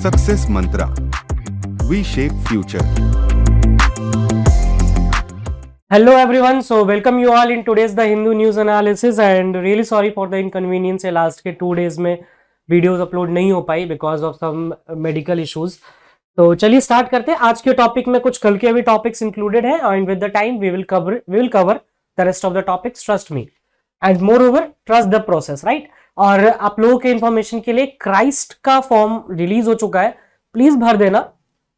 Success Mantra, V shape future. Hello everyone, so welcome you all in today's The Hindu News Analysis and really sorry for the inconvenience. Last के 2 days में videos upload नहीं हो पाई because of some medical issues. तो चलिए start करते हैं. आज के टॉपिक में कुछ कल के भी टॉपिक्स इंक्लूडेड है and with the time we will cover the rest of the topics. Trust me and moreover trust the process, right. और आप लोगों के इंफॉर्मेशन के लिए क्राइस्ट का फॉर्म रिलीज हो चुका है, प्लीज भर देना.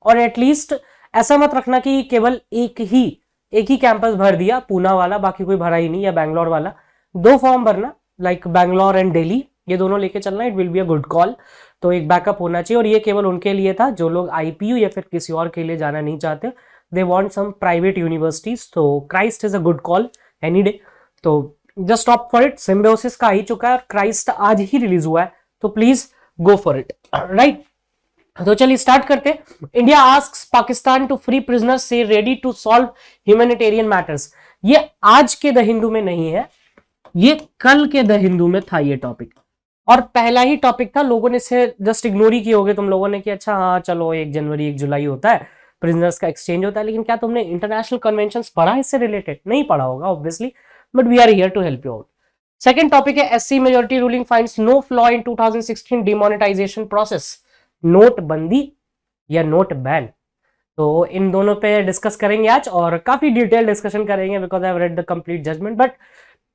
और एटलीस्ट ऐसा मत रखना कि केवल एक ही कैंपस भर दिया, पूना वाला, बाकी कोई भरा ही नहीं, या बैंगलोर वाला. 2 फॉर्म भरना, लाइक बैंगलोर एंड दिल्ली, ये दोनों लेके चलना. It will be a good call. तो एक बैकअप होना चाहिए. और ये केवल उनके लिए था जो लोग आईपीयू या फिर किसी और के लिए जाना नहीं चाहते. They want some private universities. तो Christ is a good call any day. तो just opt for it. Symbiosis का आ ही चुका है और क्राइस्ट आज ही रिलीज हुआ है, तो please go for it, right. तो चलिए स्टार्ट करते. India asks Pakistan to free prisoners, say ready to solve humanitarian matters. ये आज के द हिंदू में नहीं है, ये कल के द हिंदू में था ये टॉपिक. और पहला ही टॉपिक था, लोगों ने इसे जस्ट इग्नोर ही किए होगे तुम लोगों ने कि अच्छा हाँ चलो 1 जनवरी 1 जुलाई होता है, प्रिजनर्स का एक्सचेंज होता है. लेकिन क्या तुमने इंटरनेशनल कन्वेंशंस पढ़ा इससे रिलेटेड? नहीं पढ़ा होगा obviously, but we are here to help you out. Second topic है SC majority ruling finds no flaw in 2016 demonetisation process. नोटबंदी या नोट बैन. तो इन दोनों पे डिस्कस करेंगे आज और काफी डिटेल डिस्कशन करेंगे because I have read the complete judgement.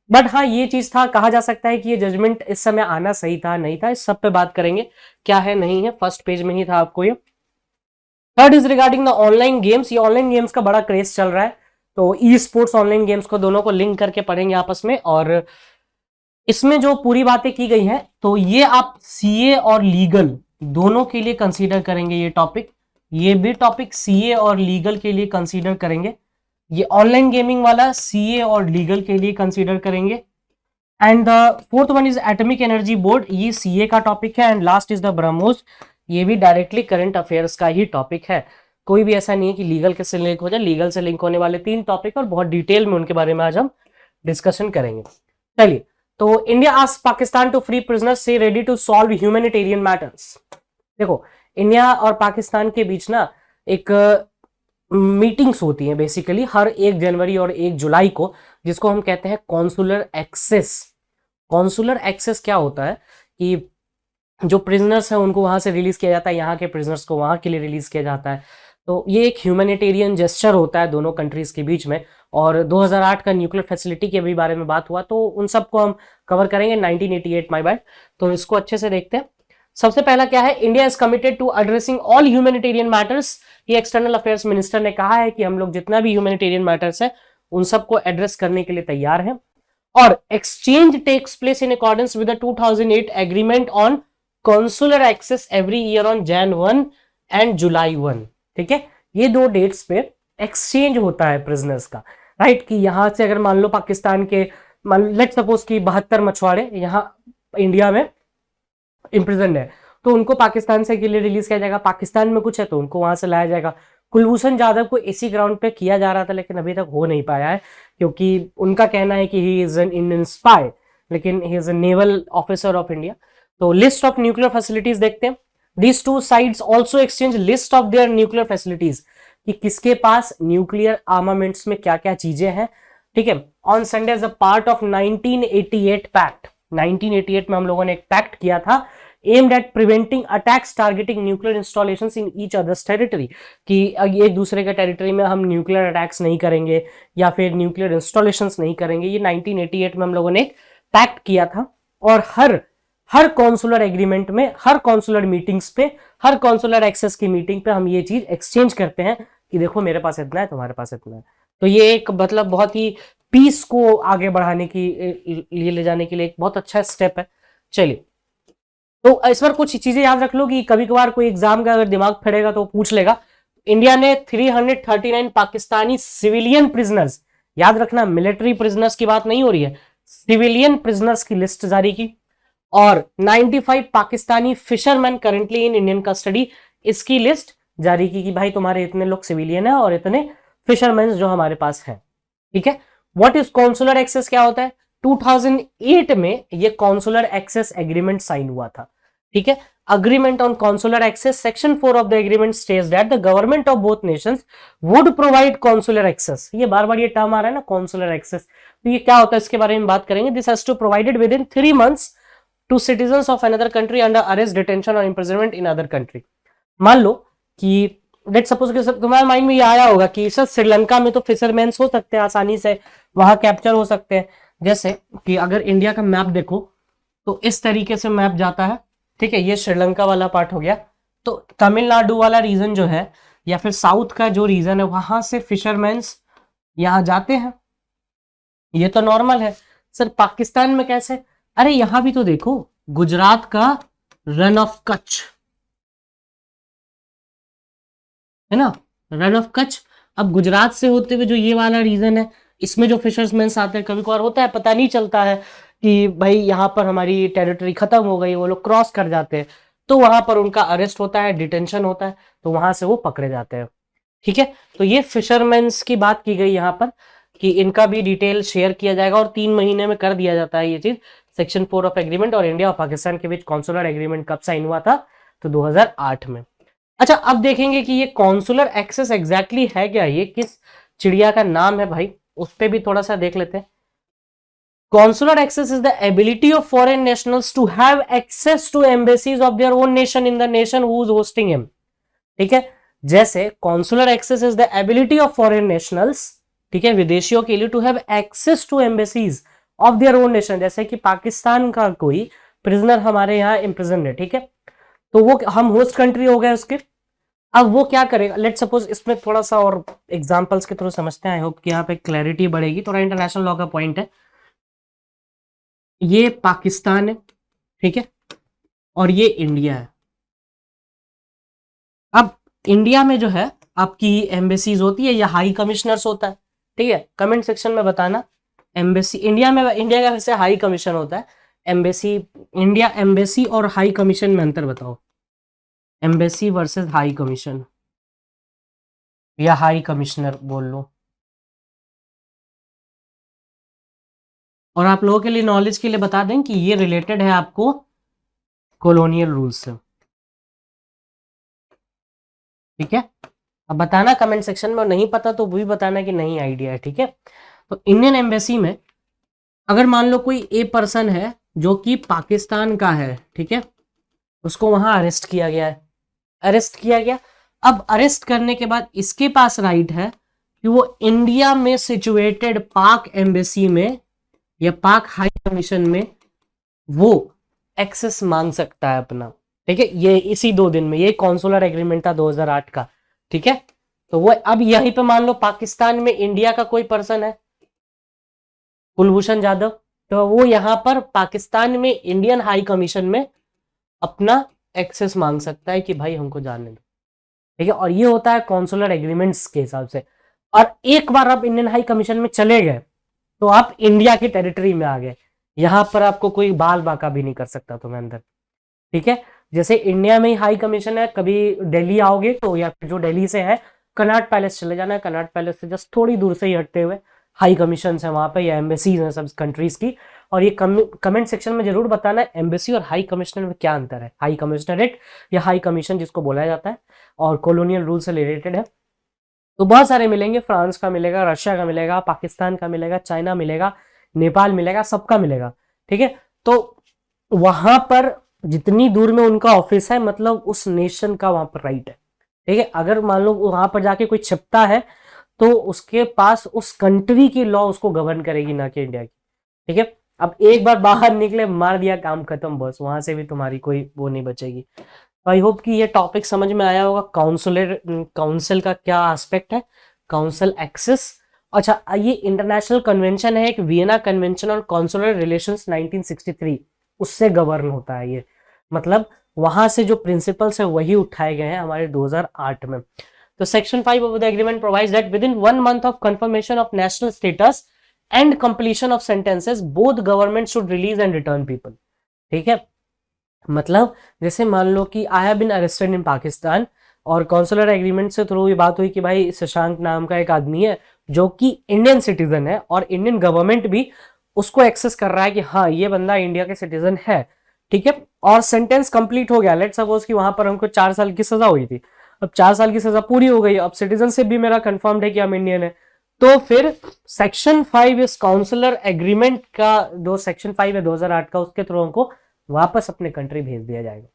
But हाँ, ये चीज था, कहा जा सकता है कि ये जजमेंट इस समय आना सही था नहीं था, इस सब पे बात करेंगे. क्या है नहीं है, फर्स्ट पेज में ही था आपको ये. Third is regarding the online games. ये ऑनलाइन गेम्स का बड़ा क्रेज चल रहा है, तो ई स्पोर्ट्स ऑनलाइन गेम्स को दोनों को लिंक करके पढ़ेंगे आपस में. और इसमें जो पूरी बातें की गई हैं, तो ये आप सीए और लीगल दोनों के लिए कंसीडर करेंगे ये टॉपिक. ये भी टॉपिक सीए और लीगल के लिए कंसीडर करेंगे. ये ऑनलाइन गेमिंग वाला सीए और लीगल के लिए कंसीडर करेंगे. And the fourth one is atomic energy board. ये सीए का टॉपिक है. And last is the BrahMos. ये भी डायरेक्टली करंट अफेयर्स का ही टॉपिक है. कोई भी ऐसा नहीं है कि लीगल के से लिंक हो जाए. लीगल से लिंक होने वाले 3 टॉपिक और बहुत डिटेल में उनके बारे में आज हम डिस्कशन करेंगे. चलिए, तो India asks Pakistan to free prisoners, say ready to solve humanitarian matters. देखो, इंडिया और पाकिस्तान के बीच ना एक मीटिंग्स होती हैं बेसिकली हर 1 जनवरी और 1 जुलाई को, जिसको हम कहते हैं कॉन्सुलर एक्सेस. कॉन्सुलर एक्सेस क्या होता है कि जो प्रिजनर्स हैं उनको वहां से रिलीज किया जाता है, यहाँ के प्रिजनर्स को वहां के लिए रिलीज किया जाता है. तो ये एक ह्यूमैनिटेरियन जेस्चर होता है दोनों कंट्रीज के बीच में. और 2008 का न्यूक्लियर फैसिलिटी के भी बारे में बात हुआ, तो उन सबको हम कवर करेंगे. 1988 माय बैड. तो इसको अच्छे से देखते हैं. सबसे पहला क्या है, India is committed to addressing all humanitarian matters. ये एक्सटर्नल अफेयर्स मिनिस्टर ने कहा है कि हम लोग जितना भी ह्यूमैनिटेरियन मैटर्स है उन सबको एड्रेस करने के लिए तैयार हैं. और exchange takes place in accordance with the 2008 agreement on consular access every year on Jan 1 and July 1. ठीक है, ये 2 डेट्स पे एक्सचेंज होता है प्रिजनर्स का, राइट. कि यहां से अगर मान लो पाकिस्तान के, लेट्स सपोज कि 72 मछुआरे यहाँ इंडिया में इम्प्रिजन है, तो उनको पाकिस्तान से के लिए रिलीज किया जाएगा. पाकिस्तान में कुछ है तो उनको वहां से लाया जाएगा. कुलभूषण जाधव को इसी ग्राउंड पे किया जा रहा था, लेकिन अभी तक हो नहीं पाया है, क्योंकि उनका कहना है कि he is an Indian spy, लेकिन he is a naval officer of India. तो लिस्ट ऑफ न्यूक्लियर फैसिलिटीज देखते हैं. These two sides also exchange list of their nuclear facilities, कि किसके पास न्यूक्लियर आर्मामेंट्स में क्या क्या चीजें हैं. ठीक है, on Sunday as a part of 1988 pact. 1988 में हम लोगों ने एक पैक्ट किया था aimed at preventing attacks targeting nuclear installations in each other's territory, कि एक दूसरे के टेरिटरी में हम न्यूक्लियर अटैक्स नहीं करेंगे या फिर न्यूक्लियर इंस्टॉलेशंस नहीं करेंगे. ये 1988 में हम लोगों ने एक पैक्ट किया था. और हर कॉन्सुलर एग्रीमेंट में, हर कॉन्सुलर मीटिंग्स पे, हर कॉन्सुलर एक्सेस की मीटिंग पे हम ये चीज एक्सचेंज करते हैं कि देखो मेरे पास इतना है, तुम्हारे पास इतना है. तो ये एक मतलब बहुत ही पीस को आगे बढ़ाने की लिए ले जाने के लिए एक बहुत अच्छा स्टेप है. चलिए, तो इस पर कुछ चीजें याद रख लो कि कभी कभार कोई एग्जाम का अगर दिमाग फटेगा तो पूछ लेगा. इंडिया ने 339 पाकिस्तानी सिविलियन प्रिजनर्स, याद रखना मिलिट्री प्रिजनर्स की बात नहीं हो रही है, सिविलियन प्रिजनर्स की लिस्ट जारी की. और 95 Pakistani fisherman currently in Indian custody, इसकी लिस्ट जारी की कि भाई तुम्हारे इतने लोग सिविलियन है और इतने फिशरमैन जो हमारे पास हैं. ठीक है, व्हाट इज कॉन्सुलर एक्सेस, क्या होता है? 2008 में ये कॉन्सुलर एक्सेस एग्रीमेंट साइन हुआ था. ठीक है, agreement on consular access, section 4 of the agreement states that the government of both nations would provide consular access. ये बार बार ये टर्म आ रहा है ना, consular access, तो ये क्या होता है इसके बारे में बात करेंगे. This has to provided within 3 months to citizens of another country under arrest, detention or imprisonment in other country. मान लो कि लेट सपोज कि तुम्हारे माइंड में ये आया होगा कि सर श्रीलंका में तो फिशरमैन हो सकते हैं, आसानी से वहां कैप्चर हो सकते हैं. जैसे कि अगर इंडिया का मैप देखो तो इस तरीके से मैप जाता है, ठीक है, ये श्रीलंका वाला पार्ट हो गया. तो तमिलनाडु वाला रीजन जो है या फिर साउथ का जो रीजन है वहां से फिशरमैन्स यहाँ जाते हैं, ये तो नॉर्मल है. सर पाकिस्तान में कैसे? अरे यहां भी तो देखो, गुजरात का रन ऑफ कच्छ है ना, रन ऑफ कच्छ. अब गुजरात से होते हुए जो ये वाला रीजन है इसमें जो फिशर्समैन आते हैं, कभी कभार होता है पता नहीं चलता है कि भाई यहाँ पर हमारी टेरिटरी खत्म हो गई, वो लोग क्रॉस कर जाते हैं, तो वहां पर उनका अरेस्ट होता है, डिटेंशन होता है, तो वहां से वो पकड़े जाते हैं. ठीक है, तो ये फिशरमैन्स की बात की गई यहाँ पर कि इनका भी डिटेल शेयर किया जाएगा और 3 महीने में कर दिया जाता है ये चीज. Section 4 of agreement. और इंडिया और पाकिस्तान के बीच कॉन्सुलर एग्रीमेंट कब साइन हुआ था? तो 2008 में. अच्छा, अब देखेंगे कि ये कॉन्सुलर एक्सेस एग्जैक्टली है क्या, ये किस चिड़िया का नाम है भाई, उस पर भी थोड़ा सा देख लेते हैं. Consular access is the ability of foreign nationals to have access to embassies of their own nation in the nation who is hosting him. ठीक है, जैसे consular access is the ability of foreign nationals, ठीक है, विदेशियों के लिए to have access to embassies of their own nation. जैसे कि पाकिस्तान का कोई प्रिजनर हमारे यहाँ इम्प्रिजन है, ठीक है, तो वो हम होस्ट कंट्री हो गए उसके. अब वो क्या करेगा, लेट सपोज इसमें थोड़ा सा और एग्जांपल्स के थ्रू समझते हैं. आई होप कि यहाँ पे क्लैरिटी बढ़ेगी. थोड़ा इंटरनेशनल लॉ का पॉइंट है. ये पाकिस्तान है, ठीक है, और ये इंडिया है. अब इंडिया में जो है आपकी एम्बेसीज होती है या हाई कमिश्नर्स होता है, ठीक है. कमेंट सेक्शन में बताना एम्बेसी इंडिया में, इंडिया का वैसे हाई कमीशन होता है. एम्बेसी इंडिया, एम्बेसी और हाई कमीशन में अंतर बताओ. एम्बेसी वर्सेस हाई कमीशन या हाई कमिश्नर बोल लो. और आप लोगों के लिए नॉलेज के लिए बता दें कि ये रिलेटेड है आपको कॉलोनियल रूल से, ठीक है. अब बताना कमेंट सेक्शन में, नहीं पता तो वो भी बताना कि नहीं आइडिया है, ठीक है. तो इंडियन एम्बेसी में अगर मान लो कोई ए पर्सन है जो कि पाकिस्तान का है, ठीक है, उसको वहां अरेस्ट किया गया है, अरेस्ट किया गया. अब अरेस्ट करने के बाद इसके पास राइट है कि वो इंडिया में सिचुएटेड पाक एम्बेसी में या पाक हाई कमीशन में वो एक्सेस मांग सकता है अपना, ठीक है. ये इसी 2 दिन में, ये कॉन्सुलर एग्रीमेंट था 2008 का, ठीक है. तो वो अब यहीं पे मान लो पाकिस्तान में इंडिया का कोई पर्सन है, कुलभूषण जाधव, तो वो यहां पर पाकिस्तान में इंडियन हाई कमीशन में अपना एक्सेस मांग सकता है कि भाई हमको जाने दो, ठीक है. और ये होता है कॉन्सुलर एग्रीमेंट्स के हिसाब से. और एक बार आप इंडियन हाई कमीशन में चले गए तो आप इंडिया की टेरिटरी में आ गए, यहां पर आपको कोई बाल बाका भी नहीं कर सकता तुम्हें अंदर, ठीक है. जैसे इंडिया में ही हाई कमीशन है, कभी दिल्ली आओगे तो या फिर जो दिल्ली से है कनॉट पैलेस चले जाना है, कनॉट पैलेस से जस्ट थोड़ी दूर से ही हटते हुए हाई कमीशन है वहां पे या एम्बेसीज हैं सब कंट्रीज की. और ये कमेंट सेक्शन में जरूर बताना एम्बेसी और हाई कमिश्नर में क्या अंतर है. हाई कमिश्नरेट या हाई कमीशन जिसको बोला जाता है और कॉलोनियल रूल से रिलेटेड है. तो बहुत सारे मिलेंगे, फ्रांस का मिलेगा, रशिया का मिलेगा, पाकिस्तान का मिलेगा, चाइना मिलेगा, नेपाल मिलेगा, सबका मिलेगा, ठीक है. तो वहां पर जितनी दूर में उनका ऑफिस है मतलब उस नेशन का वहां पर राइट है, ठीक है. अगर मान लो वहां पर जाके कोई छिपता है तो उसके पास उस कंट्री की लॉ उसको गवर्न करेगी, ना कि इंडिया की, ठीक है. अब एक बार बाहर निकले, मार दिया, काम खत्म, बस वहां से भी तुम्हारी कोई वो नहीं बचेगी. आई होप कि ये टॉपिक समझ में आया होगा. काउंसिल का क्या एस्पेक्ट है, काउंसिल एक्सेस. अच्छा, ये इंटरनेशनल कन्वेंशन है एक, Vienna convention on consular relations 1963, उससे गवर्न होता है ये. मतलब वहां से जो प्रिंसिपल्स है वही उठाए गए हैं हमारे 2008 में. तो section 5 of the agreement provides that within 1 month of confirmation of national status and completion of sentences both government should release and return people, ठीक है. मतलब जैसे मान लो कि I have been arrested in Pakistan और कॉन्सुलर एग्रीमेंट से through ये बात हुई कि भाई शशांक नाम का एक आदमी है जो कि इंडियन सिटीजन है और इंडियन गवर्नमेंट भी उसको एक्सेस कर रहा है कि हाँ ये बंदा इंडिया के सिटीजन है, ठीक है, और सेंटेंस कंप्लीट हो गया। लेट्स सपोज कि वहां पर हमको 4 साल की सजा हुई थी, अब 4 साल की सजा पूरी हो गई, अब सिटीजनशिप भी मेरा कंफर्म्ड है कि हम इंडियन है, तो फिर सेक्शन 5 इस काउंसलर एग्रीमेंट का, जो सेक्शन 5 है 2008 का, उसके थ्रू हमको वापस अपने कंट्री भेज दिया जाएगा।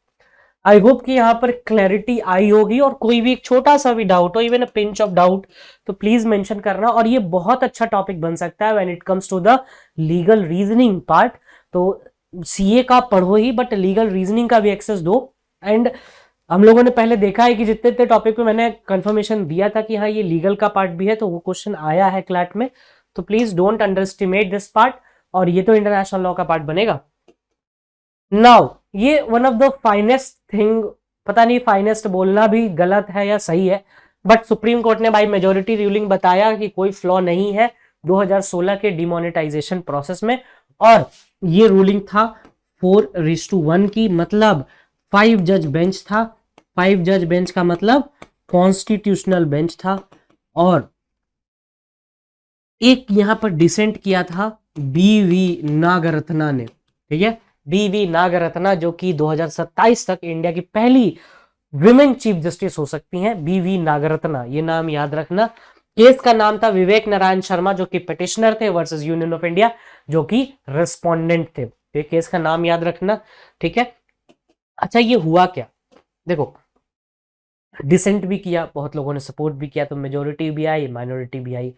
आई होप कि यहाँ पर क्लैरिटी आई होगी, और कोई भी एक छोटा सा भी डाउट हो, even a pinch of doubt, तो प्लीज मेंशन करना। और ये बहुत अच्छा टॉपिक बन सकता है when it comes to the legal reasoning part. तो सीए का पढ़ो ही, बट लीगल रीजनिंग का भी एक्सेस दो। एंड हम लोगों ने पहले देखा है कि जितने जितने टॉपिक पे मैंने कंफर्मेशन दिया था कि हाँ ये लीगल का पार्ट भी है, तो वो क्वेश्चन आया है क्लैट में। तो please don't under estimate this part, और ये तो इंटरनेशनल लॉ का पार्ट बनेगा। नाउ ये one of the finest thing, पता नहीं फाइनेस्ट बोलना भी गलत है या सही है, बट सुप्रीम कोर्ट ने बाय मेजोरिटी रूलिंग बताया कि कोई फ्लॉ नहीं है 2016 के डिमोनेटाइजेशन प्रोसेस में। और ये रूलिंग था 4:1 की, मतलब 5 जज बेंच था। 5 जज बेंच का मतलब कॉन्स्टिट्यूशनल बेंच था। और एक यहां पर डिसेंट किया था बीवी नागरत्ना ने, ठीक है, बीवी नागरत्ना, जो कि 2027 तक इंडिया की पहली विमेन चीफ जस्टिस हो सकती हैं, बीवी नागरत्ना, ये नाम याद रखना। केस का नाम था विवेक नारायण शर्मा, जो कि पिटिशनर थे, वर्सेस यूनियन ऑफ इंडिया, जो कि रेस्पोंडेंट थे। ये केस का नाम याद रखना, ठीक है। अच्छा, ये हुआ क्या, देखो, डिसेंट भी किया, बहुत लोगों ने सपोर्ट भी किया, तो मेजोरिटी भी आई, माइनॉरिटी भी आई।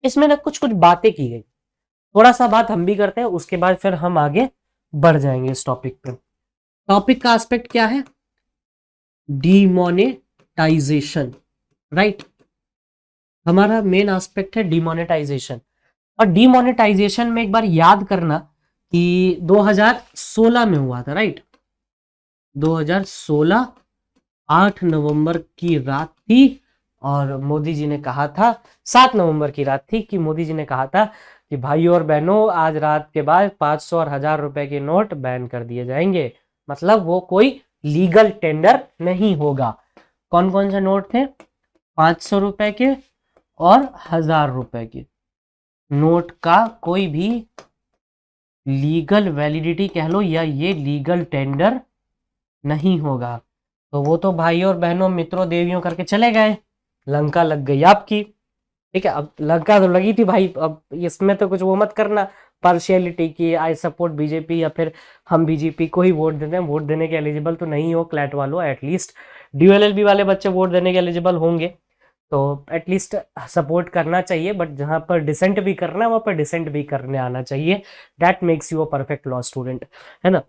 इसमें ना कुछ कुछ बातें की गई, थोड़ा सा बात हम भी करते हैं, उसके बाद फिर हम आगे बढ़ जाएंगे इस टॉपिक पे। टॉपिक का एस्पेक्ट क्या है, डिमोनेटाइजेशन, राइट। हमारा मेन एस्पेक्ट है डिमोनेटाइजेशन। और डिमोनेटाइजेशन में एक बार याद करना कि 2016 में हुआ था, राइट। 2016 8 नवंबर की रात थी, और मोदी जी ने कहा था, 7 नवंबर की रात थी, कि मोदी जी ने कहा था कि भाइयों और बहनों, आज रात के बाद 500 और 1000 रुपए के नोट बैन कर दिए जाएंगे। मतलब वो कोई लीगल टेंडर नहीं होगा। कौन कौन से नोट थे, 500 रुपए के और 1000 रुपए के नोट का कोई भी लीगल वैलिडिटी कह लो, या ये लीगल टेंडर नहीं होगा। तो वो तो भाइयों और बहनों, मित्रों, देवियों करके चले गए, लंका लग गई आपकी, ठीक है। अब लंका तो लगी थी भाई, अब इसमें तो कुछ वो मत करना पार्शियलिटी की, आई सपोर्ट बीजेपी या फिर हम बीजेपी को ही वोट देते हैं। वोट देने के एलिजिबल तो नहीं हो क्लैट वालों, एटलीस्ट ड्यूएलएलबी वाले बच्चे वोट देने के एलिजिबल होंगे, तो एटलीस्ट सपोर्ट करना चाहिए। बट जहां पर डिसेंट भी करना है, वहां पर डिसेंट भी करने आना चाहिए। That makes you a perfect law student, है ना।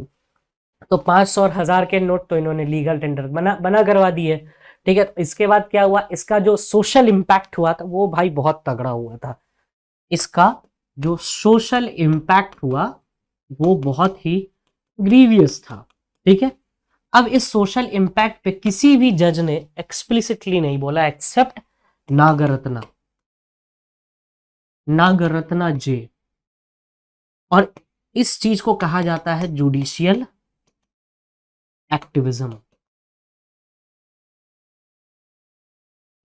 तो 500 और 1000 के नोट तो इन्होंने लीगल टेंडर बना करवा दिए, ठीक है। इसके बाद क्या हुआ, इसका जो सोशल इंपैक्ट हुआ था वो भाई बहुत तगड़ा हुआ था। इसका जो सोशल इंपैक्ट हुआ वो बहुत ही ग्रीवियस था, ठीक है। अब इस सोशल इंपैक्ट पे किसी भी जज ने एक्सप्लिसिटली नहीं बोला, एक्सेप्ट नागरत्ना, नागरत्ना जे। और इस चीज को कहा जाता है जुडिशियल एक्टिविज्म।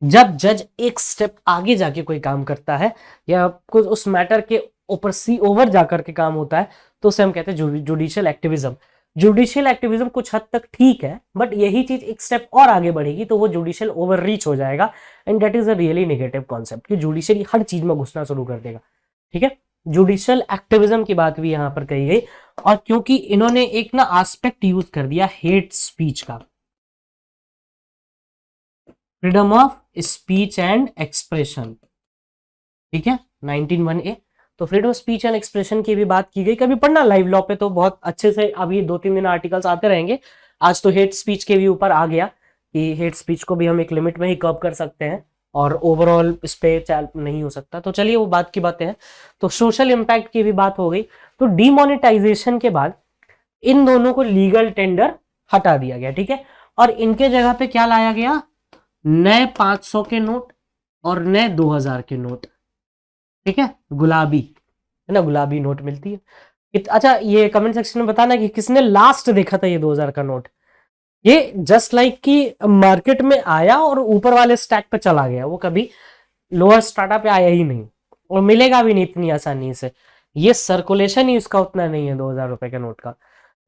जब जज एक स्टेप आगे जाके कोई काम करता है, या कुछ उस मैटर के ऊपर सी ओवर जाकर के काम होता है, तो उसे हम कहते हैं जुडिशियल एक्टिविज्म। जुडिशियल एक्टिविज्म कुछ हद तक ठीक है, बट यही चीज एक स्टेप और आगे बढ़ेगी तो वो जुडिशियल ओवर रीच हो जाएगा, and that is a really negative concept कि जुडिशियरी हर चीज में घुसना शुरू कर देगा, ठीक है। जुडिशियल एक्टिविज्म की बात भी यहां पर कही गई, और क्योंकि इन्होंने एक ना एस्पेक्ट यूज कर दिया हेट स्पीच का, freedom of speech and expression, ठीक है, 19(1)(a। तो freedom of speech and expression की भी बात की गई, कभी पढ़ना लाइव लॉ पे, तो बहुत अच्छे से अभी 2-3 दिन आर्टिकल्स आते रहेंगे। आज तो हेट स्पीच के भी ऊपर आ गया कि हेट स्पीच को भी हम एक लिमिट में ही कर्व कर सकते हैं, और ओवरऑल इस पे नहीं हो सकता। तो चलिए वो बात की बातें हैं। तो सोशल इंपैक्ट की भी बात हो गई। तो डिमोनेटाइजेशन के बाद इन दोनों को लीगल टेंडर हटा दिया गया, ठीक है। और इनके जगह पे क्या लाया गया, नए 500 के नोट और नए 2000 के नोट, ठीक है। गुलाबी, है ना, गुलाबी नोट मिलती है। अच्छा, ये कमेंट सेक्शन में बताना कि किसने लास्ट देखा था ये 2000 का नोट। ये जस्ट लाइक कि मार्केट में आया और ऊपर वाले स्टैक पे चला गया, वो कभी लोअर स्टार्टअप पे आया ही नहीं, और मिलेगा भी नहीं इतनी आसानी से। ये सर्कुलेशन ही उसका उतना नहीं है 2000 रुपए के नोट का।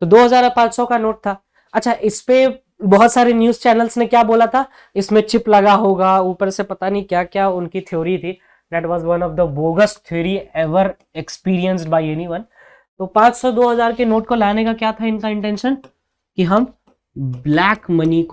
तो 2500 का नोट था। अच्छा, इस पे बहुत सारे न्यूज चैनल्स ने क्या बोला था, इसमें चिप लगा होगा, ऊपर से पता नहीं क्या क्या उनकी थ्योरी थी। That was one of the bogus theory ever experienced bye anyone. तो 500 2000 के नोट को लाने का क्या था इनका इंटेंशन, कि हम ब्लैक मनी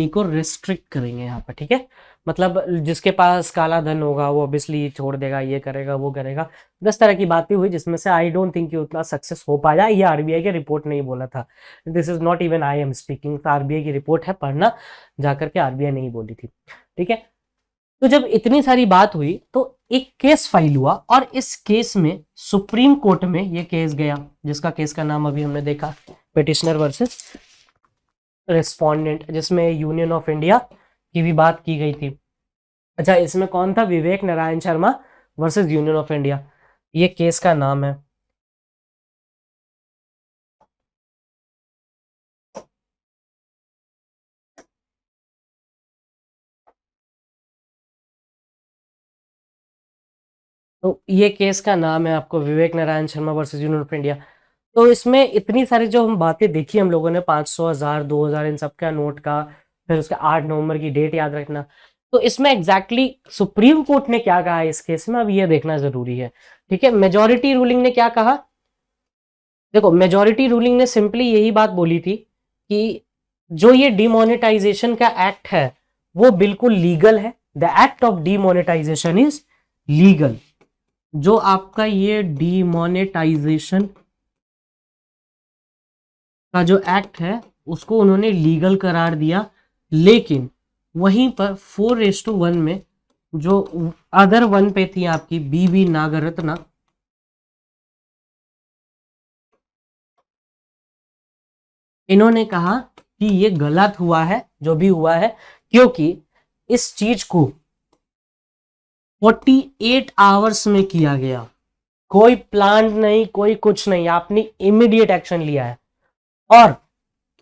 को रिस्ट्रिक्ट करेंगे यहाँ पर, ठीक है। मतलब जिसके पास काला धन होगा वो ऑब्वियसली छोड़ देगा, ये करेगा वो करेगा, 10 तरह की बातें हुई, जिसमें से आई डोंट थिंक कि उतना सक्सेस हो पाया। ये आरबीआई की रिपोर्ट नहीं बोला था, this is not even I am speaking, RBI की रिपोर्ट है, पढ़ना जाकर के, आरबीआई नहीं बोली थी, ठीक है। तो जब इतनी सारी बात हुई तो एक केस फाइल हुआ, और इस केस में सुप्रीम कोर्ट में ये केस गया, जिसका केस का नाम अभी हमने देखा, पिटिशनर वर्सेस रेस्पोंडेंट, जिसमें यूनियन ऑफ इंडिया की भी बात की गई थी। अच्छा, इसमें कौन था, Vivek Narayan Sharma versus union of India, ये केस का नाम है। तो ये केस का नाम है आपको Vivek Narayan Sharma versus union of India. तो इसमें इतनी सारी जो हम बातें देखी हम लोगों ने, 500, 1000, 2000, इन सबका नोट का, फिर उसका 8 नवंबर की डेट याद रखना। तो इसमें एग्जैक्टली सुप्रीम कोर्ट ने क्या कहा इस केस में, अब ये देखना जरूरी है, ठीक है। मेजॉरिटी रूलिंग ने क्या कहा, देखो मेजॉरिटी रूलिंग ने सिंपली यही बात बोली थी कि जो ये डिमोनेटाइजेशन का एक्ट है वो बिल्कुल लीगल है, the act of demonetisation is legal. जो आपका ये डिमोनेटाइजेशन का जो एक्ट है उसको उन्होंने लीगल करार दिया, लेकिन वहीं पर 4:1 में जो अदर वन पे थी आपकी बीबी नागरत्ना, इन्होंने कहा कि ये गलत हुआ है जो भी हुआ है, क्योंकि इस चीज को 48 आवर्स में किया गया, कोई प्लान नहीं, कोई कुछ नहीं, आपने इमीडिएट एक्शन लिया है। और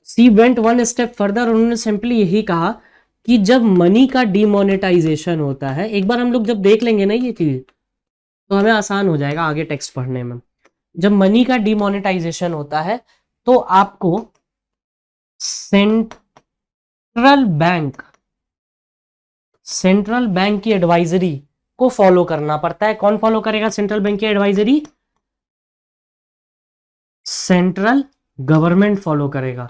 she went one step further, उन्होंने सिंपली यही कहा कि जब मनी का डिमोनेटाइजेशन होता है, एक बार हम लोग जब देख लेंगे ना ये चीज, तो हमें आसान हो जाएगा आगे टेक्स्ट पढ़ने में। जब मनी का डिमोनेटाइजेशन होता है तो आपको सेंट्रल बैंक की एडवाइजरी को फॉलो करना पड़ता है। कौन फॉलो करेगा सेंट्रल बैंक की एडवाइजरी, सेंट्रल गवर्नमेंट फॉलो करेगा।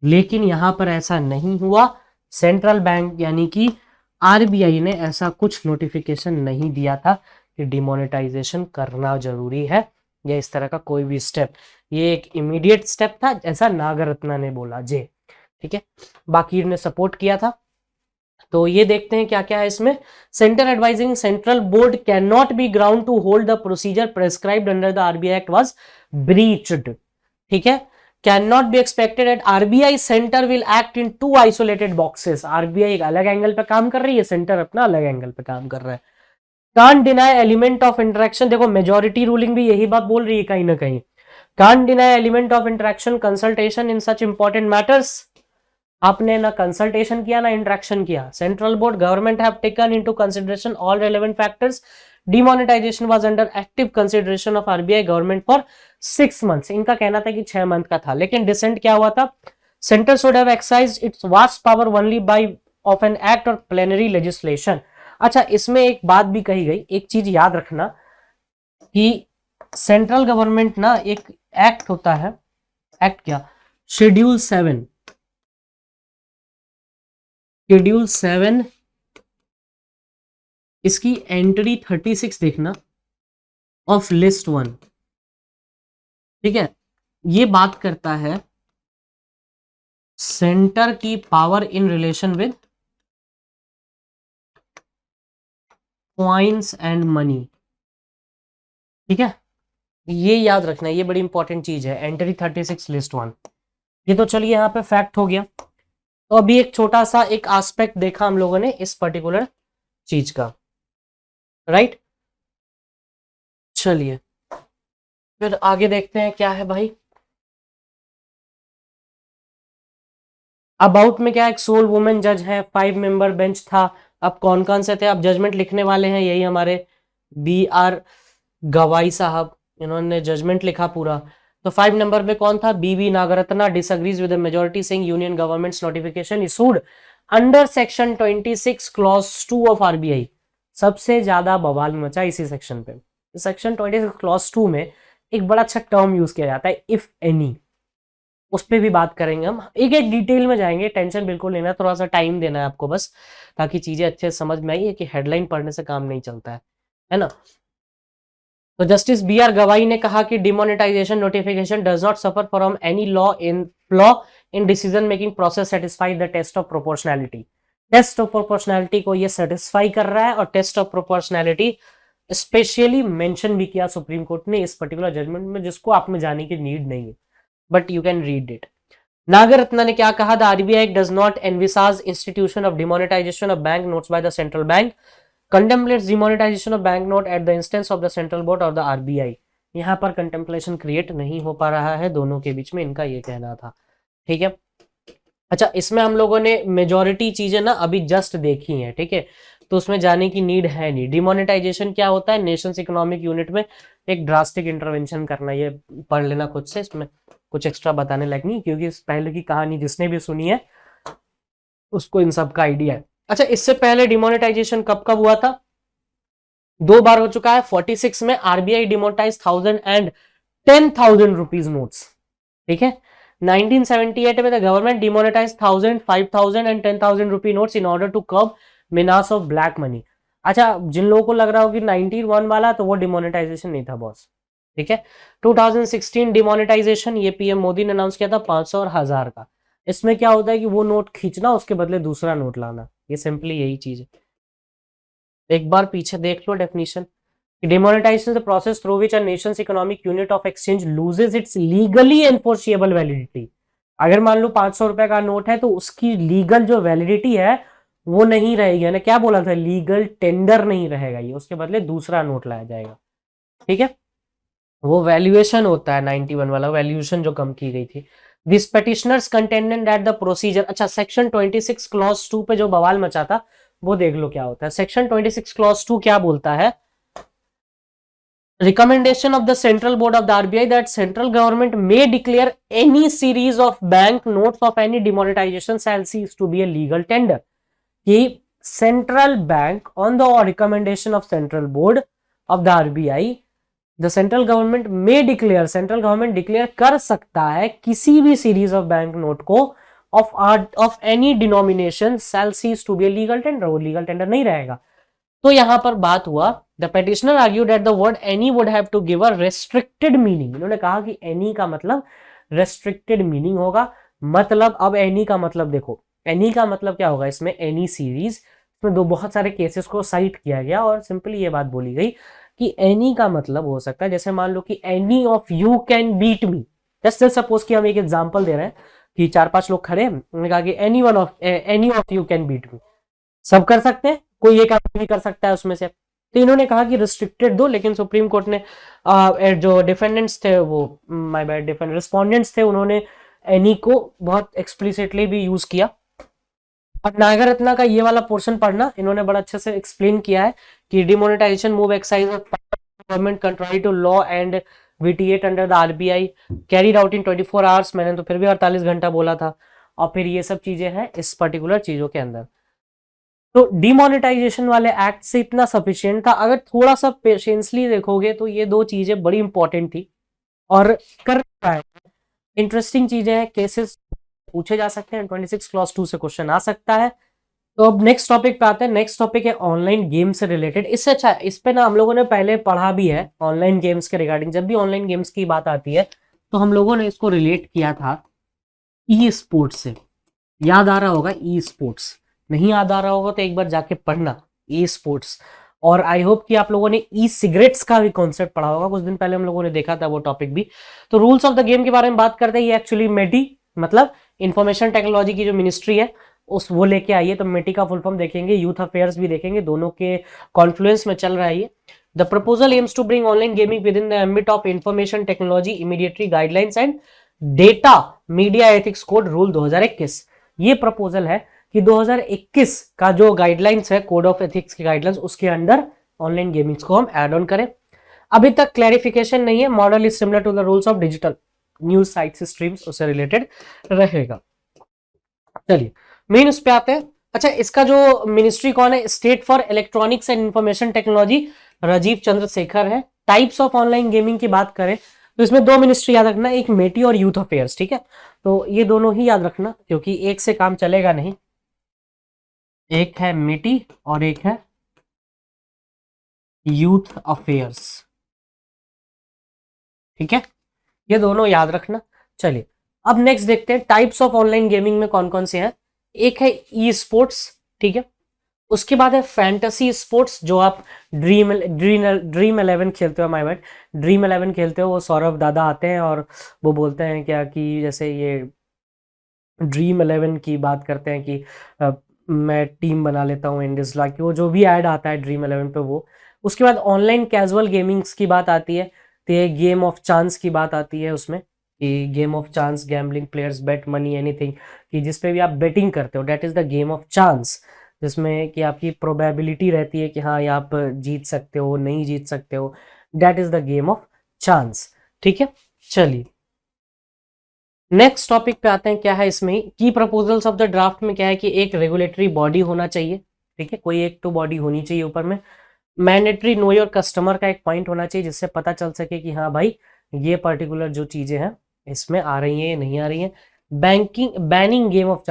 लेकिन यहां पर ऐसा नहीं हुआ, सेंट्रल बैंक यानी कि आरबीआई ने ऐसा कुछ नोटिफिकेशन नहीं दिया था कि डिमोनेटाइजेशन करना जरूरी है या इस तरह का कोई भी स्टेप। ये एक इमीडिएट स्टेप था, ऐसा नागरत्ना ने बोला जे, ठीक है, बाकी ने सपोर्ट किया था। तो ये देखते हैं क्या क्या है इसमें। Centre advising central board can not be ground to hold the procedure prescribed under the RBI act was breached, ठीक है। Can not be expected at RBI centre will act in 2 isolated boxes. RBI एक अलग angle पे काम कर रही है, centre अपना अलग एंगल पे काम कर रहा है। Can't deny element of interaction, देखो मेजोरिटी रूलिंग भी यही बात बोल रही है कहीं ना कहीं। Can't deny element of interaction consultation in such important matters. आपने ना कंसल्टेशन किया ना इंटरेक्शन किया। Central board government have taken into consideration all relevant factors. Demonetisation was under active consideration of RBI government for 6 months. इनका कहना था कि 6 month का था, लेकिन डिसेंट क्या हुआ था, centre should have exercised its vast power only by of an act और प्लेनरी लेजिस्लेशन। अच्छा, इसमें एक बात भी कही गई, एक चीज याद रखना कि सेंट्रल गवर्नमेंट ना एक एक्ट होता है, एक्ट क्या, शेड्यूल 7 इसकी एंट्री 36 देखना ऑफ लिस्ट 1, ठीक है। ये बात करता है सेंटर की power in relation with coins and money, ठीक है। ये याद रखना, ये बड़ी इंपॉर्टेंट चीज है, एंट्री 36 लिस्ट 1। ये तो चलिए यहाँ पे फैक्ट हो गया। तो अभी एक छोटा सा एक एस्पेक्ट देखा हम लोगों ने इस पर्टिकुलर चीज का, राइट। चलिए फिर आगे देखते हैं क्या है भाई। अबाउट में क्या, एक सोल वुमेन जज है, 5 मेंबर बेंच था। अब कौन कौन से थे, अब जजमेंट लिखने वाले हैं यही हमारे बी आर गवाई साहब, इन्होंने जजमेंट लिखा पूरा। तो 5 नंबर पे कौन था, BB Nagarathna disagrees with the majority saying union government's notification issued under section 26 clause 2 of RBI. सबसे ज्यादा बवाल मचा इसी सेक्शन पे। सेक्शन 26 क्लॉज 2 में एक बड़ा अच्छा टर्म यूज किया जाता है, इफ एनी, उस पर भी बात करेंगे हम, एक एक डिटेल में जाएंगे, टेंशन बिल्कुल लेना, थोड़ा सा टाइम देना है आपको बस, ताकि चीजें अच्छे से समझ में आई है कि हेडलाइन पढ़ने से काम नहीं चलता है ना। तो जस्टिस बी आर गवाई ने कहा कि demonetisation notification does not suffer from any law in decision making process satisfy the test of proportionality. Test of proportionality को ये सेटिस्फाई कर रहा है, और test of proportionality specially mention भी किया सुप्रीम कोर्ट ने इस पर्टिकुलर जजमेंट में, जिसको आप में जाने की नीड नहीं है, but you can read it. Nagarathna ने क्या कहा, the RBI does not envisaged institution of demonetisation of bank notes by the central bank, contemplates demonetization of bank note at the instance of the central board or the RBI। यहाँ पर contemplation create नहीं हो पा रहा है दोनों के बीच में, इनका ये कहना था। ठीक है, अच्छा इसमें हम लोगों ने मेजॉरिटी चीजें ना अभी जस्ट देखी हैं, ठीक है, तो उसमें जाने की नीड है नहीं। डिमोनेटाइजेशन क्या होता है, नेशंस इकोनॉमिक यूनिट में एक ड्रास्टिक इंटरवेंशन करना, ये पढ़ लेना खुद से, इसमें कुछ एक्स्ट्रा बताने लायक नहीं, क्योंकि इस पहले की कहानी जिसने भी सुनी है उसको इन सब का आइडिया है। अच्छा, इससे पहले डिमोनेटाइजेशन कब कब हुआ था, 2 बार हो चुका है। 46 में RBI demonetise 1000 and 10,000 rupees notes, ठीक है। 1978 में the government demonetise 1000, 5000 and 10,000 rupee notes in order to curb menace of black money. अच्छा, जिन लोगों को लग रहा हो कि 91 वाला, तो वो डिमोनेटाइजेशन नहीं था बॉस, ठीक है। 2016 डिमोनेटाइजेशन, ये पीएम मोदी ने अनाउंस किया था 500 और 1000 का। इसमें क्या होता है कि वो नोट खींचना, उसके बदले दूसरा नोट लाना, ये सिंपली यही चीज है। एक बार पीछे देख लो definition, demonetisation the process through which a nation's economic unit of exchange loses its legally enforceable validity. अगर मान लो 500 रुपए का नोट है, तो उसकी लीगल जो वैलिडिटी है वो नहीं रहेगी, ना क्या बोला था, लीगल टेंडर नहीं रहेगा ये, उसके बदले दूसरा नोट लाया जाएगा, ठीक है। वो वैल्यूएशन होता है 91 वाला, वैल्यूएशन जो कम की गई थी। This petitioners contended that the procedure, अच्छा सेक्शन 26 क्लॉज 2 पे जो बवाल मचा था वो देख लो क्या होता है। सेक्शन 26 क्लॉज 2 क्या बोलता है, recommendation of the central board of the RBI that central government may declare any series of bank notes of any demonetisation shall cease to be a legal tender. कि central bank on the recommendation of central board of the RBI, the central government may declare, central government declare कर सकता है किसी भी series of bank note को of any denomination shall cease to be a legal tender, वो legal tender नहीं रहेगा। तो यहां पर बात हुआ, the petitioner argued that the word any would have to give a restricted meaning. इन्होंने कहा कि एनी का मतलब रेस्ट्रिक्टेड मीनिंग होगा। मतलब अब एनी का मतलब देखो, एनी का मतलब क्या होगा, इसमें एनी सीरीज, इसमें बहुत सारे केसेस को साइट किया गया और सिंपली ये बात बोली गई कि एनी का मतलब हो सकता है, जैसे मान लो कि any of you can beat me. Just suppose कि हम एक एग्जांपल दे रहे हैं कि 4-5 लोग खड़े हैं, उन्होंने कहा कि any of you can beat me, सब कर सकते हैं, कोई एक आदमी भी कर सकता है उसमें से। तो इन्होंने कहा कि रिस्ट्रिक्टेड दो, लेकिन सुप्रीम कोर्ट ने जो डिफेंडेंट्स थे, वो माय बैड, रिस्पोंडेंट्स थे, उन्होंने एनी को बहुत एक्सप्लिसिटली भी यूज किया। और नागरत्ना का ये वाला पोर्शन पढ़ना, इन्होंने बड़ा अच्छे से एक्सप्लेन किया है कि demonetisation move excise of government control to law and vitiate under the RBI carried out in 24 hours. मैंने तो फिर भी 48 घंटा बोला था। और फिर ये सब चीजें हैं इस पर्टिकुलर चीजों के अंदर। तो डिमोनेटाइजेशन वाले एक्ट से इतना सफिशिएंट था। अगर थोड़ा सा पेशेंसली देखोगे तो ये दो चीजें बड़ी इंपॉर्टेंट थी और कर रहा है। इंटरेस्टिंग चीजें हैं, केसेस पूछे जा सकते हैं, 26 क्लॉज 2 से क्वेश्चन आ सकता है। तो अब नेक्स्ट टॉपिक पे आते हैं। नेक्स्ट टॉपिक है ऑनलाइन गेम से रिलेटेड। इससे अच्छा इस पे ना हम लोगों ने पहले पढ़ा भी है ऑनलाइन गेम्स के रिगार्डिंग। जब भी ऑनलाइन गेम्स की बात आती है तो हम लोगों ने इसको रिलेट किया था ई स्पोर्ट्स से। याद आ रहा होगा ई स्पोर्ट्स, नहीं याद आ रहा होगा तो एक बार जाके पढ़ना ई स्पोर्ट्स। और आई होप कि आप लोगों ने ई सिगरेट्स का भी कॉन्सेप्ट पढ़ा होगा, कुछ दिन पहले हम लोगों ने देखा था वो टॉपिक भी। तो रूल्स ऑफ द गेम के बारे में बात करते हैं। ये एक्चुअली मेडी मतलब इंफॉर्मेशन टेक्नोलॉजी की जो मिनिस्ट्री है उस वो लेके आई है। तो मेटी का फुल फॉर्म देखेंगे, यूथ अफेयर्स भी देखेंगे, दोनों के कॉन्फ्लुएंस में चल रहा है ये। The proposal aims to bring online gaming within the ambit of information technology intermediary guidelines and data media ethics code rule 2021। ये प्रपोजल है कि 2021 का जो गाइडलाइंस है, कोड ऑफ एथिक्स की गाइडलाइंस, उसके अंडर ऑनलाइन गेमिंग्स को हम ऐड ऑन करें। अभी तक क्लैरिफिकेशन नहीं है, model is similar to the rules of digital news sites streams, उससे रिलेटेड रहेगा। चलिए मेन उस पे आते हैं। अच्छा, इसका जो मिनिस्ट्री कौन है, state for electronics and information technology Rajeev Chandrasekhar है। टाइप्स ऑफ ऑनलाइन गेमिंग की बात करें तो इसमें दो मिनिस्ट्री याद रखना, एक मेटी और यूथ अफेयर्स, ठीक है। तो ये दोनों ही याद रखना क्योंकि एक से काम चलेगा नहीं। एक है मेटी और एक है यूथ अफेयर्स, ठीक है, ये दोनों याद रखना। चलिए अब नेक्स्ट देखते हैं टाइप्स ऑफ ऑनलाइन गेमिंग में कौन कौन से हैं। एक है ई स्पोर्ट्स, ठीक है। उसके बाद है फैंटेसी स्पोर्ट्स, जो आप ड्रीम 11 खेलते हो, माय बैड, ड्रीम 11 खेलते हो, वो सौरभ दादा आते हैं और वो बोलते हैं क्या कि जैसे ये ड्रीम 11 की बात करते हैं कि मैं टीम बना लेता हूँ इंडिस ला की, वो जो भी ऐड आता है ड्रीम 11 पे वो। उसके बाद ऑनलाइन कैजुअल गेमिंग्स की बात आती है, तो ये गेम ऑफ चांस की बात आती है उसमें, कि game of chance, gambling, players bet money anything, कि जिसपे भी आप बेटिंग करते हो, that is the game of chance, जिसमें कि आपकी प्रोबेबिलिटी रहती है कि हाँ ये आप जीत सकते हो, नहीं जीत सकते हो, that is the game of chance, ठीक है। चलिए नेक्स्ट टॉपिक पे आते हैं, क्या है इसमें की प्रपोजल्स ऑफ द ड्राफ्ट में क्या है कि एक रेगुलेटरी बॉडी होना चाहिए, ठीक है, कोई एक तो बॉडी होनी चाहिए ऊपर में। मैंडेटरी नो योर कस्टमर का एक पॉइंट होना चाहिए जिससे पता चल सके कि हाँ भाई ये पर्टिकुलर जो चीजें हैं इसमें आ रही हैं, नहीं आ रही हैं। Banking banning game of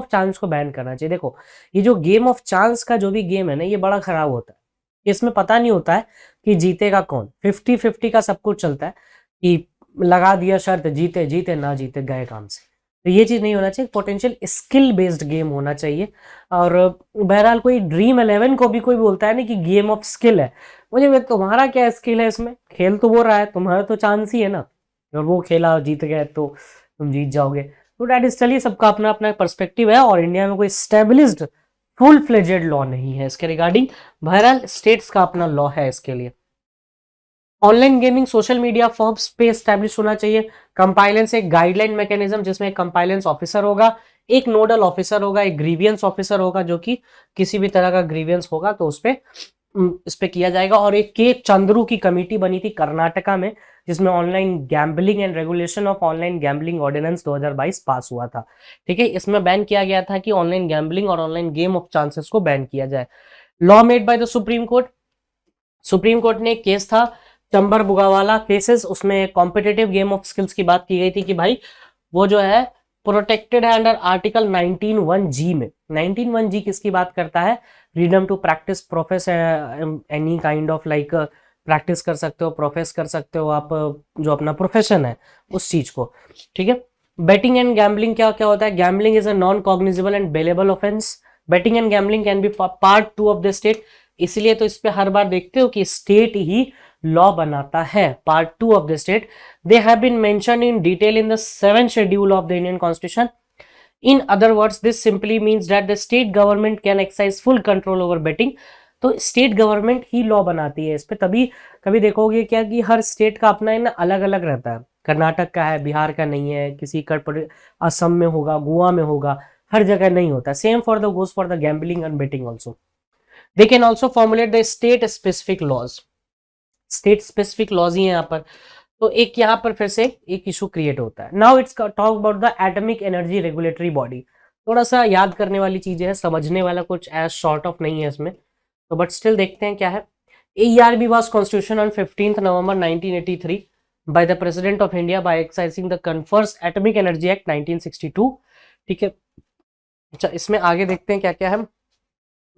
chance को बैन करना चाहिए। देखो ये जो गेम ऑफ चांस का जो भी गेम है ना, ये बड़ा खराब होता है, इसमें पता नहीं होता है कि जीतेगा कौन, 50-50 का सब कुछ चलता है कि लगा दिया शर्त, जीते जीते ना जीते गए काम से। तो ये चीज नहीं होना चाहिए, पोटेंशियल स्किल बेस्ड गेम होना चाहिए। और बहरहाल कोई ड्रीम 11 को भी कोई बोलता है ना कि गेम ऑफ स्किल है, मुझे तुम्हारा क्या स्किल है इसमें, खेल तो वो रहा है, तुम्हारा तो चांस ही है ना, और वो खेला और जीत गए तो तुम जीत जाओगे। तो डैट इज, चलिए सबका अपना अपना पर्सपेक्टिव है, और इंडिया में कोई स्टेबलिश्ड फुल फ्लेजेड लॉ नहीं है इसके रिगार्डिंग। बहरहाल स्टेट्स का अपना लॉ है इसके लिए। Online gaming social media firms पे स्टैब्लिश होना चाहिए। कंपाइलेंस एक गाइडलाइन मैकेनिज्म जिसमें एक कंपाइलेंस ऑफिसर होगा, एक नोडल ऑफिसर होगा, एक ग्रीवियंस ऑफिसर होगा, जो कि किसी भी तरह का ग्रीवियंस होगा तो इस पे किया जाएगा। और एक के चंद्रू की कमेटी बनी थी कर्नाटका में, जिसमें online gambling and regulation of online gambling ordinance 2022 pass हुआ था, ठीक है। इसमें बैन किया गया था कि ऑनलाइन गैम्बलिंग और ऑनलाइन गेम ऑफ चांसेस को बैन किया जाए। Law made by the supreme court, supreme court ने एक केस था चंबर बुगावाला केसेस, उसमें कॉम्पिटेटिव गेम ऑफ स्किल्स की बात की गई थी कि भाई वो जो है प्रोटेक्टेड है अंडर आर्टिकल 19(1)(g) में। 19(1)(g) किसकी बात करता है, freedom to practise profess any kind of like, practise कर सकते हो, प्रोफेस कर सकते हो आप जो अपना प्रोफेशन है उस चीज को, ठीक है। बेटिंग एंड गैम्बलिंग क्या क्या होता है, gambling is a non cognisable and bailable offence, betting and gambling can be part 2 of the state, इसलिए तो इस पे हर बार देखते हो कि स्टेट ही लॉ बनाता है, part 2 of the state. They have been mentioned in detail in the 7th schedule of the Indian constitution. In other words this simply means that the state government can exercise full control over betting. तो state government ही law बनाती है इस पे, तभी कभी देखोगे क्या कि हर स्टेट का अपना है ना अलग अलग रहता है, कर्नाटक का है, बिहार का नहीं है, किसी का असम में होगा, गोवा में होगा, हर जगह नहीं होता। Same for the goes for the gambling and betting also. They can also formulate the state specific laws, state specific laws ही है यहाँ पर। तो एक यहाँ पर फिर से एक इशू क्रिएट होता है। Now it's talk about the atomic energy regulatory body. थोड़ा सा याद करने वाली चीजें है, समझने वाला कुछ एज शॉर्ट ऑफ नहीं है इसमें, तो बट स्टिल देखते हैं क्या है। AERB was constitution on 15th November 1983 by the President of India by exercising the confers Atomic Energy Act 1962, ठीक है। अच्छा इसमें आगे देखते हैं क्या क्या है।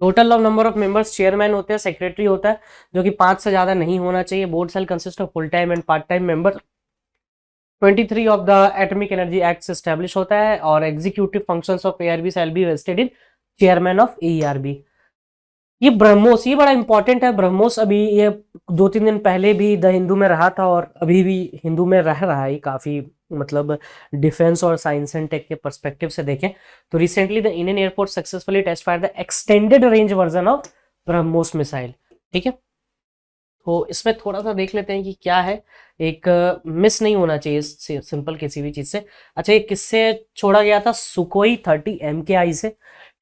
Total of number of members, chairman होते हैं, सेक्रेटरी होता है जो कि 5 से ज्यादा नहीं होना चाहिए। Board shall consist of full time and part time member. 23 of the atomic energy act establish होता है, और executive functions of ARB shall be vested in chairman of AERB। ये ब्रह्मोस, ये बड़ा इंपॉर्टेंट है ब्रह्मोस। अभी ये 2-3 दिन पहले भी द हिंदू में रहा था और अभी भी हिंदू में रह रहा है, काफी मतलब डिफेंस और साइंस एंड टेक के पर्सपेक्टिव से देखें तो recently the Indian air force successfully test fire the extended range version of BrahMos missile, ठीक है। तो इसमें थोड़ा सा देख लेते हैं कि क्या है, एक मिस नहीं होना चाहिए सिंपल किसी भी चीज से। अच्छा ये किससे छोड़ा गया था, सुकोई 30 MKI से,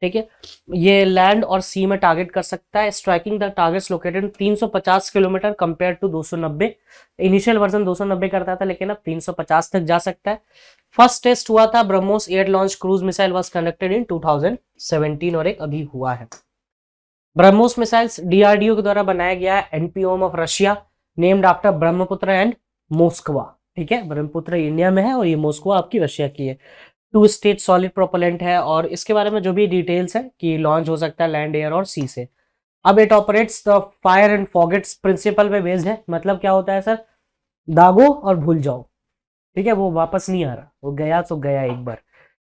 ठीक है, ये लैंड और सी में टारगेट कर सकता है। Striking the targets located 350 kilometre compare to 290। Initial version 290 करता था, लेकिन अब 350 तक जा सकता है। फर्स्ट टेस्ट हुआ था BrahMos air launch cruise missile was conducted in 2017 और एक अभी हुआ है। ब्रह्मोस मिसाइल्स डीआरडीओ के द्वारा बनाया गया है, NPOM of Russia, named after Brahmaputra and Moskva. ठीक है, ब्रह्मपुत्र इंडिया में है और ये मोस्कवा आपकी रशिया की है। 2 स्टेज सॉलिड प्रोपेलेंट है और इसके बारे में जो भी डिटेल्स है कि लॉन्च हो सकता है लैंड, एयर और सी से। अब it operates the fire and forgets principle पे बेस्ड है। मतलब क्या होता है सर, दागो और भूल जाओ। ठीक है, वो वापस नहीं आ रहा, वो गया तो गया एक बार।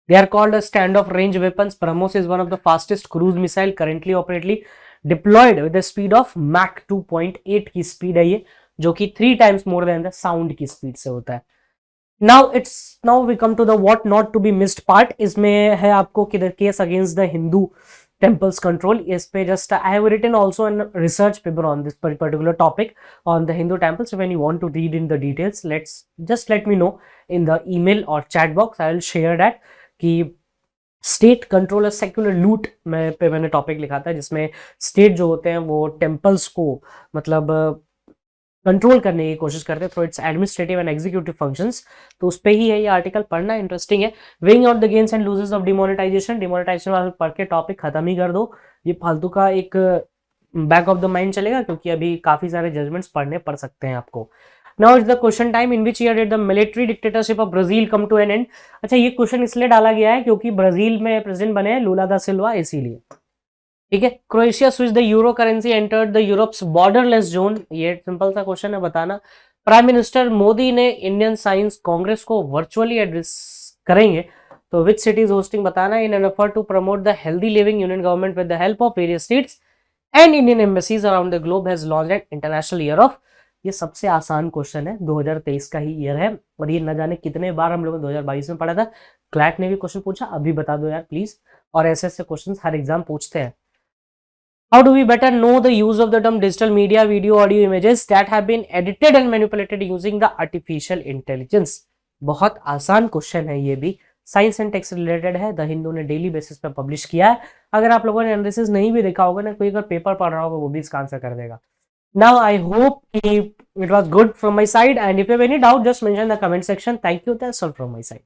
They are called stand off range weapons. BrahMos is one of the fastest cruise missile currently operately deployed with the speed of Mach 2.8 की स्पीड है ये, जो कि 3 times more than the sound की स्पीड से होता है। Now we come to the what not to be missed part. इसमें है आपको कि the case against the Hindu temples control. इस पे just I have written also a research paper on this particular topic on the Hindu temples. So when you want to read in the details, let me know in the email or chat box. I will share that कि state control और secular लूट में पे मैंने topic लिखा था, जिसमें state जो होते हैं वो टेम्पल्स को मतलब कंट्रोल करने की कोशिश करते हैं through it's administrative and executive functions. तो उस पे ही है ये आर्टिकल, पढ़ना इंटरेस्टिंग है। Weighing out the gains and loses of demonetisation वाला पढ़ के टॉपिक खत्म ही कर दो, ये फालतू का एक बैक ऑफ द माइंड चलेगा, क्योंकि अभी काफी सारे जजमेंट्स पढ़ने पड़ सकते हैं आपको। Now it's the question time. In which year did the military dictatorship of Brazil come to an end. अच्छा, ये क्वेश्चन इसलिए डाला गया है क्योंकि ब्राजील में प्रेसिडेंट बने हैं लूला दा सिल्वा, इसीलिए। ठीक है, Croatia switch the euro currency entered the Europe's borderless zone. ये सिंपल सा क्वेश्चन है, बताना। प्राइम मिनिस्टर मोदी ने इंडियन साइंस कांग्रेस को वर्चुअली एड्रेस करेंगे, तो विच सिटी इज होस्टिंग, बताना। In an effort to promote the healthy living, union government with the help of various states and Indian embassies around the globe has launched an international year of. ये सबसे आसान question है, 2023 का ही year है और ये न जाने कितने बार हम लोगों ने 2022 में पढ़ा था। क्लैट ने भी क्वेश्चन पूछा, अभी बता दो यार प्लीज। और ऐसे ऐसे क्वेश्चन हर एग्जाम पूछते हैं। How do we better know the use of the term digital media, video, audio, images that have been edited and manipulated using the artificial intelligence? बहुत आसान क्वेश्चन है ये भी, साइंस एंड टेक्स रिलेटेड है, the Hindu ने daily basis पे publish किया है। अगर आप लोगों ने एनालिसिस नहीं भी देखा होगा ना, कोई अगर पेपर पढ़ रहा होगा वो भी इसका आंसर कर देगा। Now I hope it was good from my side, and if you have any doubt just mention in the comment section. Thank you, that's all from my side.